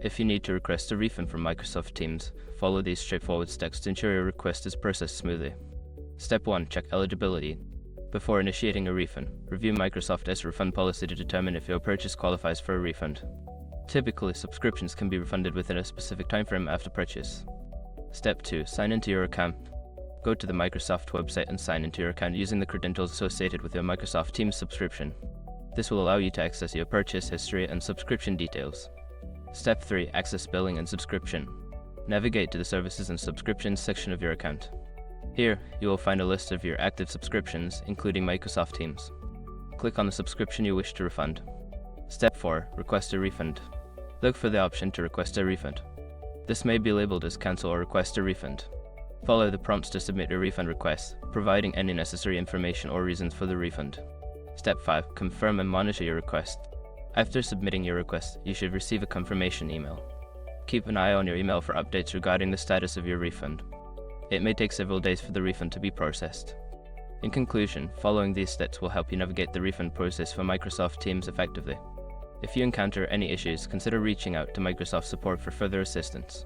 If you need to request a refund from Microsoft Teams, follow these straightforward steps to ensure your request is processed smoothly. Step 1. Check eligibility. Before initiating a refund, review Microsoft's refund policy to determine if your purchase qualifies for a refund. Typically, subscriptions can be refunded within a specific timeframe after purchase. Step 2. Sign into your account. Go to the Microsoft website and sign into your account using the credentials associated with your Microsoft Teams subscription. This will allow you to access your purchase history and subscription details. Step 3. Access billing and subscription. Navigate to the Services and Subscriptions section of your account. Here, you will find a list of your active subscriptions, including Microsoft Teams. Click on the subscription you wish to refund. Step 4. Request a refund. Look for the option to request a refund. This may be labeled as Cancel or Request a Refund. Follow the prompts to submit your refund request, providing any necessary information or reasons for the refund. Step 5. Confirm and monitor your request. After submitting your request, you should receive a confirmation email. Keep an eye on your email for updates regarding the status of your refund. It may take several days for the refund to be processed. In conclusion, following these steps will help you navigate the refund process for Microsoft Teams effectively. If you encounter any issues, consider reaching out to Microsoft support for further assistance.